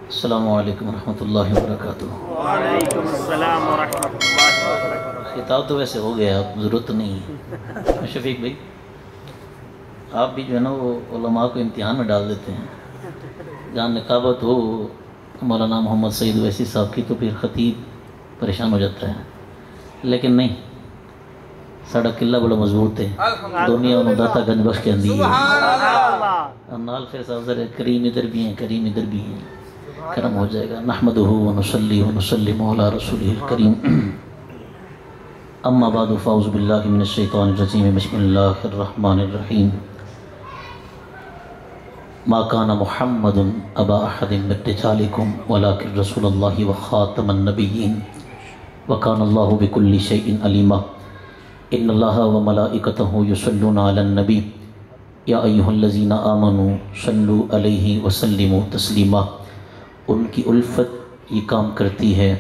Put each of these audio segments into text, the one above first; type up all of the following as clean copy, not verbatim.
السلام علیکم ورحمۃ اللہ وبرکاتہ۔ وعلیکم السلام ورحمۃ اللہ وبرکاتہ۔ خطاب تو ویسے ہو گیا، اب ضرورت نہیں ہے۔ شفیق بھائی آپ بھی جو ہے نا وہ علماء کو امتحان میں ڈال دیتے ہیں، جہاں نقابت ہو مولانا محمد سعید ویسی صاحب کی تو پھر خطیب پریشان ہو جاتا ہے، لیکن نہیں، ساڑا قلعہ بڑا مضبوط ہے، دنیا انہوں داتا گنج بخش کے اندھی ہے، نال پھر صاحب کریم ادھر بھی ہیں، کریم ادھر بھی ہیں، کرم ہو جائے گا۔ نحمدہ ونصلی ونسلم علی رسولہ الکریم، اما بعد فاعوذ باللہ من الشیطان الرجیم، بسم اللہ الرحمن الرحیم۔ ما کان محمد ابا احد من رجالکم ولکن رسول اللہ وخاتم النبیین وکان اللہ بکل شیء علیما۔ ان اللہ وملائکتہ یصلون علی النبی یا ایہا الذین آمنوا صلوا علیہ وسلموا تسلیما۔ ان کی الفت یہ کام کرتی ہے،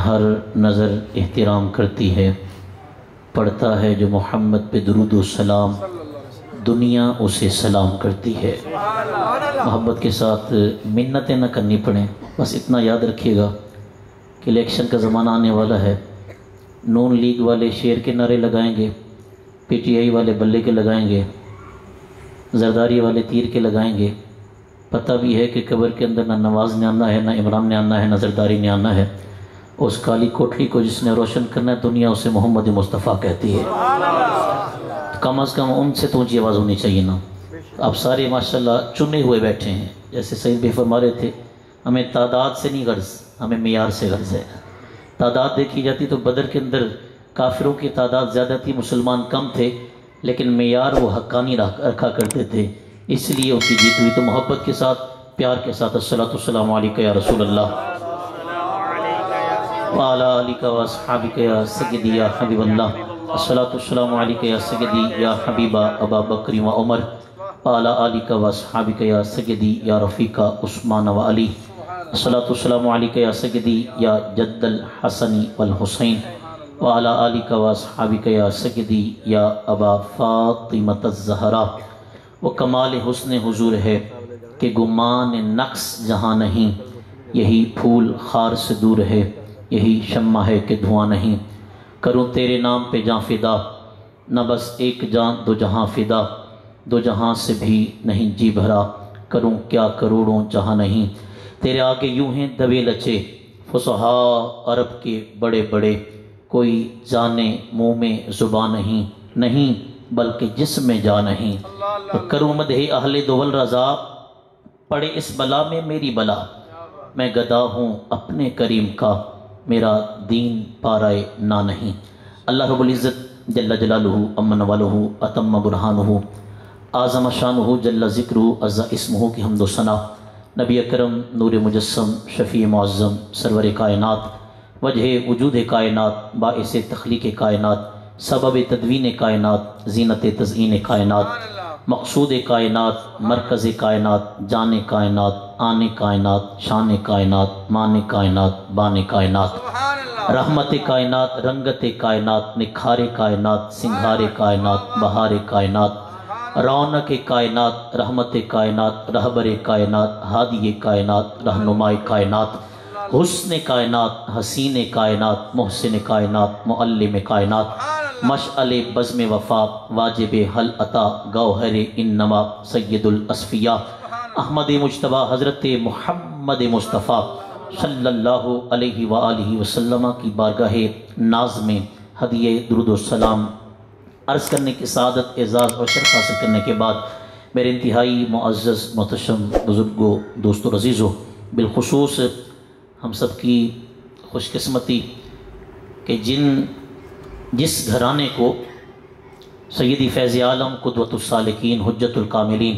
ہر نظر احترام کرتی ہے، پڑھتا ہے جو محمد پہ درود و سلام، دنیا اسے سلام کرتی ہے۔ محبت کے ساتھ منتیں نہ کرنی پڑیں، بس اتنا یاد رکھیے گا کہ الیکشن کا زمانہ آنے والا ہے، نون لیگ والے شیر کے نعرے لگائیں گے، پی ٹی آئی والے بلے کے لگائیں گے، زرداری والے تیر کے لگائیں گے۔ پتہ بھی ہے کہ قبر کے اندر نہ نواز نے آنا ہے، نہ عمران نے آنا ہے، نہ زرداری نے آنا ہے۔ اس کالی کوٹھی کو جس نے روشن کرنا ہے، دنیا اسے محمد مصطفیٰ کہتی ہے۔ کم از کم ان سے تو اونچی آواز ہونی چاہیے نا۔ آپ سارے ماشاءاللہ چنے ہوئے بیٹھے ہیں، جیسے سعید بھائی فرما رہے تھے، ہمیں تعداد سے نہیں غرض، ہمیں معیار سے غرض ہے۔ تعداد دیکھی جاتی تو بدر کے اندر کافروں کی تعداد زیادہ تھی، مسلمان کم تھے، لیکن معیار وہ حقانی رکھا کرتے تھے، اس لیے ان کی جیت ہوئی۔ تو محبت کے ساتھ، پیار کے ساتھ الصلاۃ والسلام علیکہ یا رسول اللہ وعلی آلک واصحابک یا سیدی یا حبیب اللہ۔ الصلاۃ والسلام علیکہ یا سیدی یا حبیب ابا بکر و عمر وعلی آلک واصحابک یا سیدی یا رفیق عثمان و علی۔ الصلاۃ والسلام علیکہ یا سیدی یا جد الحسن والحسین وعلی آلک واصحابک یا سیدی یا ابا فاطمۃ الزہرا۔ وہ کمال حسن حضور ہے کہ گمان نقص جہاں نہیں، یہی پھول خار سے دور ہے، یہی شمع ہے کہ دھواں نہیں۔ کروں تیرے نام پہ جاں فدا، نہ بس ایک جان دو جہاں فدا، دو جہاں سے بھی نہیں جی بھرا، کروں کیا کروڑوں جہاں نہیں۔ تیرے آگے یوں ہیں دبے لچے فصحاء عرب کے بڑے بڑے، کوئی جانے منہ میں زبان نہیں، نہیں بلکہ جسم میں جا نہیں۔ کروں مدح اہل دول رضا، پڑے اس بلا میں میری بلا، میں گدا ہوں اپنے کریم کا، میرا دین پارائے نہ نہیں۔ اللہ رب العزت جل جلالہ امن والہ اتم برہانہ اعظم شانہ جل ذکرہ عز اسمہ کی حمد و ثنا۔ نبی اکرم نور مجسم شفیع معظم سرور کائنات، وجہ وجود کائنات، باعث تخلیق کائنات، سبب تدوین کائنات، زینت تزئین کائنات، مقصود کائنات، مرکز کائنات، جان کائنات، آن کائنات، شان کائنات، مان کائنات، بان کائنات، رحمت کائنات، رنگت کائنات، نکھار کائنات، سنگھار کائنات، بہار کائنات، رونق کائنات، رحمت کائنات، رہبر کائنات، ہادی کائنات، رہنماء کائنات، حسن کائنات، حسین کائنات، محسن کائنات، معلم کائنات، مشعل بزم وفا، واجب حل عطا، گوہر انما، سید الاصفیاء، احمد مجتبی حضرت محمد مصطفیٰ صلی اللہ علیہ وآلہ وسلم کی بارگاہ ناز میں ہدیہ درود و سلام عرض کرنے کی سعادت، اعزاز اور شرف حاصل کرنے کے بعد، میرے انتہائی معزز محتشم بزرگوں، دوستو عزیزوں، بالخصوص ہم سب کی خوش قسمتی کہ جس گھرانے کو سیدی فیض عالم قدوۃ السالکین حجت الکاملین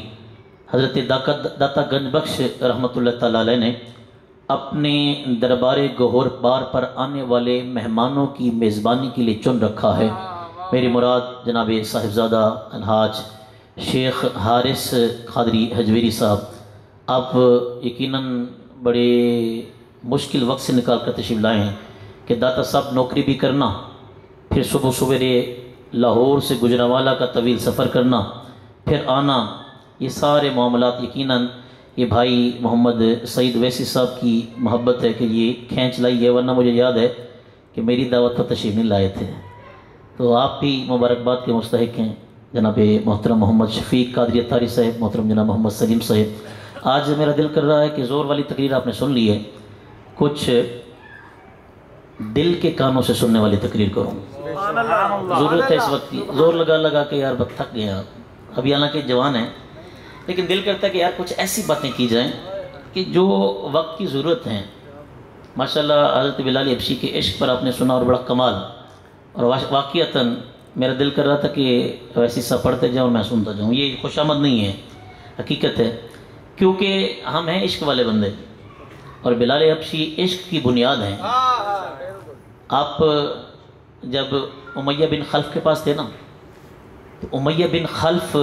حضرت داتا گنج بخش رحمۃ اللہ تعالیٰ علیہ نے اپنے دربار گہور بار پر آنے والے مہمانوں کی میزبانی کے لیے چن رکھا ہے، میری مراد جناب صاحبزادہ الحاج شیخ حارث قادری حجویری صاحب، آپ یقیناً بڑے مشکل وقت سے نکال کر تشریف لائے ہیں کہ داتا صاحب نوکری بھی کرنا، پھر صبح سویرے لاہور سے گجرانوالہ کا طویل سفر کرنا، پھر آنا، یہ سارے معاملات یقیناً یہ بھائی محمد سعید ویسی صاحب کی محبت ہے کہ یہ کھینچ لائی ہے، ورنہ مجھے یاد ہے کہ میری دعوت پر تشریف نہیں لائے تھے۔ تو آپ بھی مبارکباد کے مستحق ہیں، جناب محترم محمد شفیق قادری اتاری صاحب، محترم جناب محمد سلیم صاحب۔ آج میرا دل کر رہا ہے کہ زور والی تقریر آپ نے سن لی ہے، کچھ دل کے کانوں سے سننے والی تقریر کروں۔ ضرورت ہے اس وقت کی، زور لگا لگا کے یار بس تھک گئے آپ، ابھی حالانکہ جوان ہیں، لیکن دل کرتا ہے کہ یار کچھ ایسی باتیں کی جائیں کہ جو وقت کی ضرورت ہیں۔ ماشاءاللہ حضرت بلال حبشی کے عشق پر آپ نے سنا اور بڑا کمال، اور واقعتاً میرا دل کر رہا تھا کہ ویسی سا پڑھتے جاؤں اور میں سنتا جاؤں۔ یہ خوش آمد نہیں ہے، حقیقت ہے، کیونکہ ہم ہیں عشق والے بندے، اور بلال حبشی عشق کی بنیاد ہیں۔ آپ جب امیہ بن خلف کے پاس تھے نا، تو امیہ بن خلف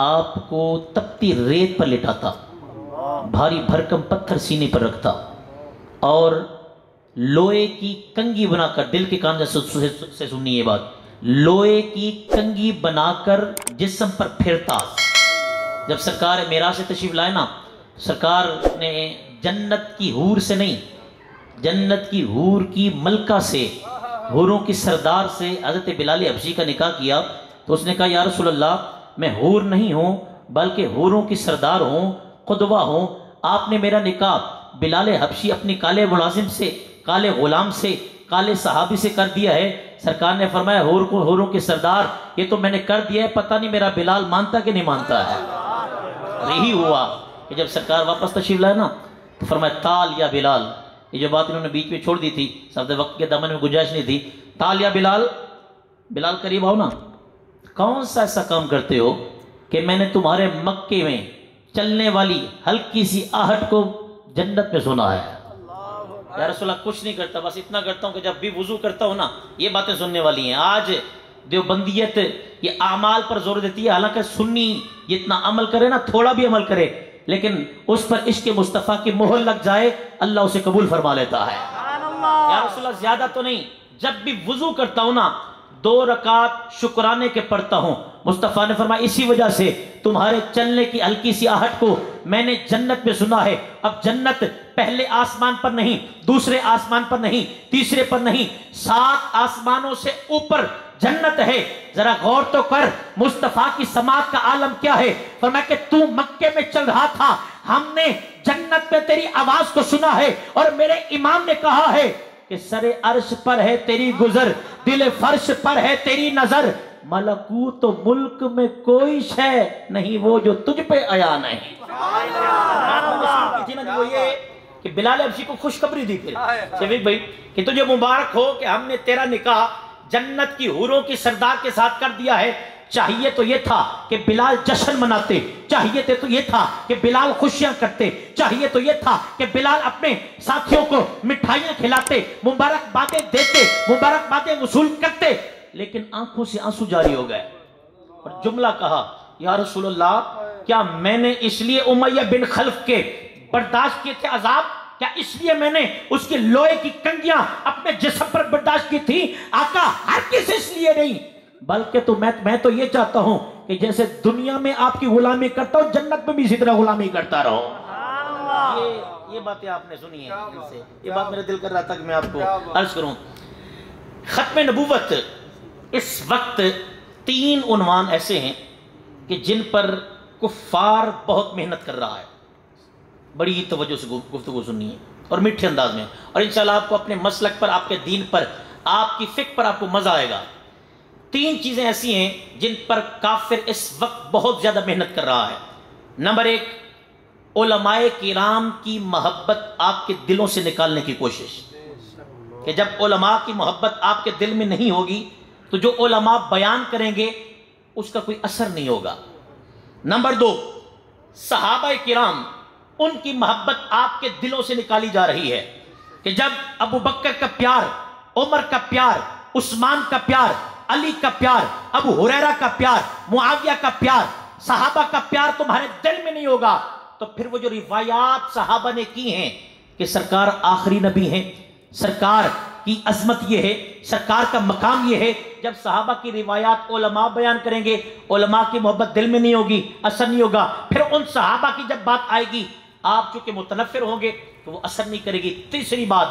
آپ کو تپتی ریت پر لٹاتا، بھاری بھرکم پتھر سینے پر رکھتا، اور لوہے کی کنگھی بنا کر، دل کے کان سے سننی یہ بات، لوہے کی کنگھی بنا کر جسم پر پھرتا۔ جب سرکار معراج سے تشریف لائے نا، سرکار نے جنت کی حور سے نہیں، جنت کی حور کی ملکہ سے، حوروں کی سردار سے حضرت بلال حبشی کا نکاح کیا۔ تو اس نے کہا یا رسول اللہ، میں حور نہیں ہوں بلکہ حوروں کی سردار ہوں، قدوہ ہوں۔ آپ نے میرا نکاح بلال حبشی اپنی کالے ملازم سے، کالے غلام سے، کالے صحابی سے کر دیا ہے۔ سرکار نے فرمایا حوروں کے سردار، یہ تو میں نے کر دیا ہے، پتہ نہیں میرا بلال مانتا کہ نہیں مانتا ہے۔ یہی ہوا کہ جب سرکار واپس تشریف لائے نا، تو فرمایا تال یا بلال، یہ جو بات انہوں نے بیچ میں چھوڑ دی تھی، سب وقت کے دامن میں گنجائش نہیں تھی، تال یا بلال، بلال قریب آؤ نا، کون سا ایسا کام کرتے ہو کہ میں نے تمہارے مکے میں چلنے والی ہلکی سی آہٹ کو جنت میں سنا ہے۔ یا رسول اللہ کچھ نہیں کرتا، بس اتنا کرتا ہوں کہ جب بھی وضو کرتا ہوں نا، یہ باتیں سننے والی ہیں۔ آج دیوبندیت یہ اعمال پر زور دیتی ہے، حالانکہ سنی جتنا عمل کرے نا، تھوڑا بھی عمل کرے، لیکن اس پر عشق مصطفیٰ کی مہر لگ جائے، اللہ اسے قبول فرما لیتا ہے۔ یا رسول اللہ زیادہ تو نہیں، جب بھی وضو کرتا ہوں نا، 2 رکعت شکرانے کے پڑھتا ہوں۔ مصطفیٰ نے فرمایا اسی وجہ سے تمہارے چلنے کی ہلکی سی آہٹ کو میں نے جنت میں سنا ہے۔ اب جنت پہلے آسمان پر نہیں، دوسرے آسمان پر نہیں، تیسرے پر نہیں، 7 آسمانوں سے اوپر جنت ہے۔ ذرا غور تو کر مصطفیٰ کی سماعت کا عالم کیا ہے۔ فرمایا کہ تو مکے میں چل رہا تھا، ہم نے جنت میں تیری آواز کو سنا ہے، اور میرے امام نے کہا ہے کہ سر عرش پر ہے تیری گزر، دل فرش پر ہے تیری نظر، ملکوت و ملک میں کوئی شے نہیں وہ جو تجھ پہ آیا نہیں۔ وہ یہ کہ بلال حبشی کو خوشخبری دی پھر شفیق بھائی کہ تجھے مبارک ہو کہ ہم نے تیرا نکاح جنت کی حوروں کی سردار کے ساتھ کر دیا ہے۔ چاہیے تو یہ تھا کہ بلال جشن مناتے، چاہیے تو یہ تھا کہ بلال خوشیاں کرتے، چاہیے تو یہ تھا کہ بلال اپنے ساتھیوں کو مٹھائیاں کھلاتے، مبارکبادیں دیتے، مبارکبادیں وصول کرتے، لیکن آنکھوں سے آنسو جاری ہو گئے، اور جملہ کہا یا رسول اللہ کیا میں نے اس لیے امیہ بن خلف کے برداشت کیے تھے عذاب؟ کیا اس لیے میں نے اس کی لوہے کی کنگیاں اپنے جسم پر برداشت کی تھی؟ آقا ہرگز اس لیے نہیں، بلکہ تو میں تو یہ چاہتا ہوں کہ جیسے دنیا میں آپ کی غلامی کرتا ہوں، جنت میں بھی اسی طرح غلامی کرتا رہو۔ یہ باتیں آپ نے سنی ہیں، یہ بات میرے دل کر رہا تھا کہ میں آپ کو عرض کروں۔ ختم نبوت اس وقت 3 عنوان ایسے ہیں کہ جن پر کفار بہت محنت کر رہا ہے، بڑی توجہ سے گفتگو سننی ہے اور میٹھے انداز میں، اور انشاءاللہ آپ کو اپنے مسلک پر، آپ کے دین پر، آپ کی فکر پر آپ کو مزہ آئے گا۔ 3 چیزیں ایسی ہیں جن پر کافر اس وقت بہت زیادہ محنت کر رہا ہے۔ نمبر 1، علماء کرام کی محبت آپ کے دلوں سے نکالنے کی کوشش، کہ جب علماء کی محبت آپ کے دل میں نہیں ہوگی تو جو علماء بیان کریں گے اس کا کوئی اثر نہیں ہوگا۔ نمبر 2، صحابہ کرام، ان کی محبت آپ کے دلوں سے نکالی جا رہی ہے، کہ جب ابو بکر کا پیار، عمر کا پیار، عثمان کا پیار، علی کا پیار، ابو ہریرہ کا پیار، معاویہ کا پیار، صحابہ کا پیار تمہارے دل میں نہیں ہوگا، تو پھر وہ جو روایات صحابہ نے کی ہیں کہ سرکار آخری نبی ہیں، سرکار کی عظمت یہ ہے، سرکار کا مقام یہ ہے، جب صحابہ کی روایات علماء بیان کریں گے، علماء کی محبت دل میں نہیں ہوگی، اثر نہیں ہوگا، پھر ان صحابہ کی جب بات آئے گی آپ چونکہ متنفر ہوں گے تو وہ اثر نہیں کرے گی۔ تیسری بات،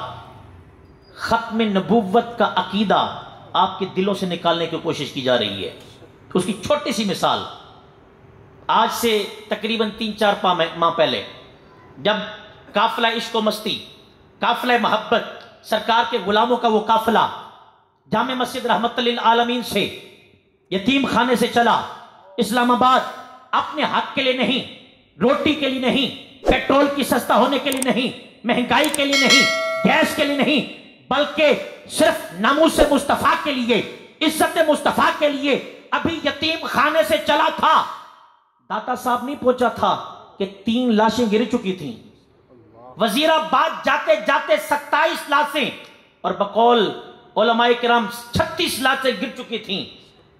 ختم نبوت کا عقیدہ آپ کے دلوں سے نکالنے کی کوشش کی جا رہی ہے۔ اس کی چھوٹی سی مثال، آج سے تقریباً 3-4 ماہ پہلے جب قافلہ عشق و مستی، قافلہ محبت، سرکار کے غلاموں کا وہ قافلہ جامع مسجد رحمت للعالمین سے یتیم خانے سے چلا اسلام آباد، اپنے حق کے لیے نہیں، روٹی کے لیے نہیں، پیٹرول کی سستا ہونے کے لیے نہیں، مہنگائی کے لیے نہیں، گیس کے لیے نہیں، بلکہ صرف ناموس مصطفیٰ کے لیے، عزت مصطفیٰ کے لیے ابھی یتیم خانے سے چلا تھا۔ داتا صاحب نہیں پہنچا تھا کہ 3 لاشیں گر چکی تھیں، وزیر آباد جاتے جاتے 27 لاشیں اور بقول علماء کرام 36 لاشیں گر چکی تھیں۔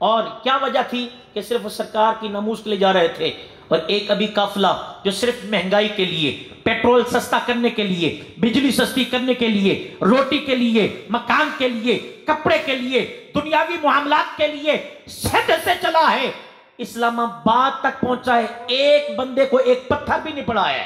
اور کیا وجہ تھی؟ کہ صرف سرکار کی ناموس کے لیے جا رہے تھے۔ اور ایک ابھی قافلہ جو صرف مہنگائی کے لیے، پیٹرول سستا کرنے کے لیے، بجلی سستی کرنے کے لیے، روٹی کے لیے، مکان کے لیے، کپڑے کے لیے، دنیاوی معاملات کے لیے سندھ سے چلا ہے، اسلام آباد تک پہنچا ہے، ایک بندے کو ایک پتھر بھی نہیں پڑا ہے۔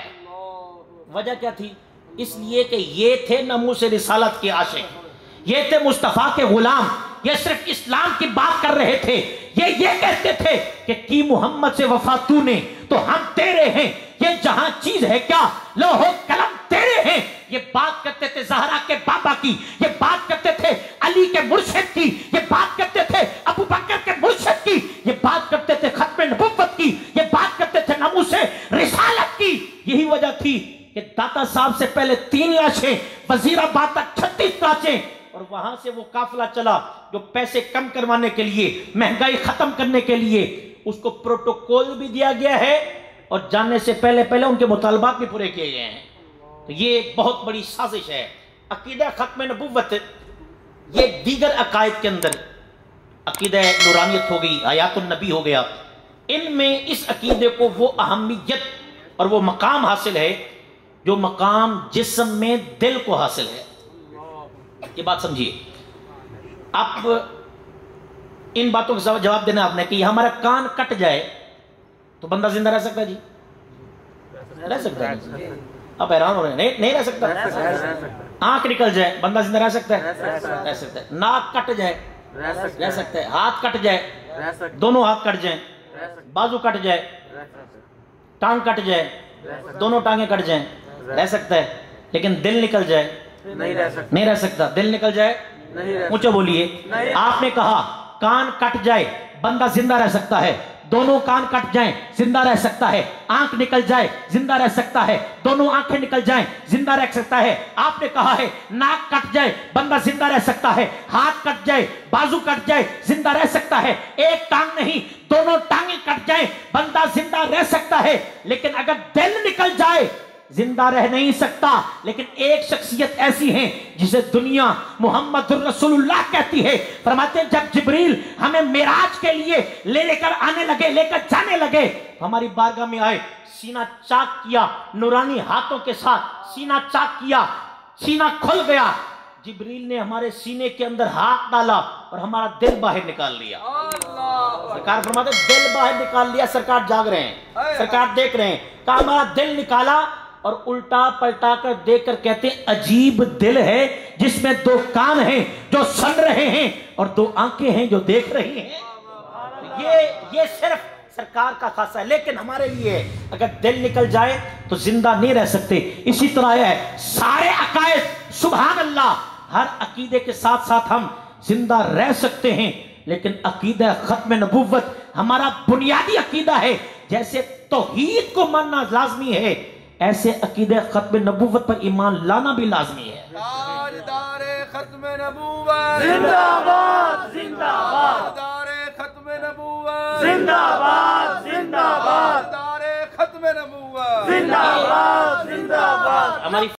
وجہ کیا تھی؟ اس لیے کہ یہ تھے ناموس رسالت کے عاشق، یہ تھے مصطفیٰ کے غلام، یہ صرف اسلام کی بات کر رہے تھے، یہ کہتے تھے کہ کی محمد سے وفا تو نے تو ہم تیرے ہیں، یہ جہاں چیز ہے کیا لوح و قلم تیرے ہیں۔ یہ بات کرتے تھے زہرا کے بابا کی، یہ بات کرتے تھے علی کے مرشد کی، یہ بات کرتے تھے ابو بکر کے مرشد کی، یہ بات کرتے تھے ختم نبوت کی، یہ بات کرتے تھے ناموس رسالت کی۔ یہی وجہ تھی کہ داتا صاحب سے پہلے 3 لاشیں، وزیر آباد تک 36 لاشیں، اور وہاں سے وہ قافلہ چلا جو پیسے کم کروانے کے لیے، مہنگائی ختم کرنے کے لیے، اس کو پروٹوکول بھی دیا گیا ہے اور جانے سے پہلے ان کے مطالبات بھی پورے کیے گئے ہیں۔ تو یہ بہت بڑی سازش ہے۔ عقیدہ ختم نبوت، یہ دیگر عقائد کے اندر عقیدہ نورانیت ہو گئی، آیات النبی ہو گیا، ان میں اس عقیدے کو وہ اہمیت اور وہ مقام حاصل ہے جو مقام جسم میں دل کو حاصل ہے۔ یہ بات سمجھیے، اب ان باتوں کا جواب دینا آپ نے کہ ہمارا کان کٹ جائے تو بندہ زندہ رہ سکتا ہے؟ جی رہ سکتا ہے۔ آپ حیران ہو رہے ہیں، نہیں رہ سکتا۔ آنکھ نکل جائے بندہ زندہ رہ سکتا ہے؟ رہ سکتا ہے۔ ناک کٹ جائے رہ سکتا ہے۔ ہاتھ کٹ جائے، دونوں ہاتھ کٹ جائیں، بازو کٹ جائے، ٹانگ کٹ جائے، دونوں ٹانگیں کٹ جائیں، رہ سکتا ہے۔ لیکن دل نکل جائے نہیں رہ سکتا۔ دل نکل جائے، اونچا بولیے۔ آپ نے کہا کان کٹ جائے بندہ زندہ رہ سکتا ہے، دونوں کان کٹ جائیں زندہ رہ سکتا ہے، آنکھ نکل جائے زندہ رہ سکتا ہے، دونوں آنکھیں نکل جائیں زندہ رہ سکتا ہے۔ آپ نے کہا ہے ناک کٹ جائے بندہ زندہ رہ سکتا ہے، ہاتھ کٹ جائے، بازو کٹ جائے زندہ رہ سکتا ہے، ایک ٹانگ نہیں دونوں ٹانگیں کٹ جائیں بندہ زندہ رہ سکتا ہے۔ لیکن اگر دل نکل جائے زندہ رہ نہیں سکتا۔ لیکن ایک شخصیت ایسی ہے جسے دنیا محمد الرسول اللہ کہتی ہے۔ فرماتے ہیں جب جبریل ہمیں معراج کے لیے لے کر آنے لگے، لے کر جانے لگے، ہماری بارگاہ میں آئے، سینہ چاک کیا، نورانی ہاتھوں کے ساتھ سینہ چاک کیا، سینہ کھل گیا، جبریل نے ہمارے سینے کے اندر ہاتھ ڈالا اور ہمارا دل باہر نکال لیا۔ سرکار فرماتے ہیں دل باہر نکال لیا، سرکار جاگ رہے ہیں، سرکار دیکھ رہے ہیں، کہا ہمارا دل نکالا، اور الٹا پلٹا کر دیکھ کر کہتے ہیں عجیب دل ہے جس میں 2 کان ہیں جو سن رہے ہیں اور 2 آنکھیں ہیں جو دیکھ رہی ہیں۔ یہ صرف سرکار کا خاصہ ہے، لیکن ہمارے لیے اگر دل نکل جائے تو زندہ نہیں رہ سکتے۔ اسی طرح ہے سارے عقائد، سبحان اللہ، ہر عقیدے کے ساتھ ساتھ ہم زندہ رہ سکتے ہیں، لیکن عقیدہ ختم نبوت ہمارا بنیادی عقیدہ ہے۔ جیسے توحید کو ماننا لازمی ہے، ایسے عقیدہ ختم نبوت پر ایمان لانا بھی لازمی ہے۔ تاجدار ختم نبوت زندہ باد، زندہ باد، تاجدار ختم نبوت زندہ باد، زندہ باد، تاجدار ختم نبوت زندہ باد، زندہ باد۔ ہماری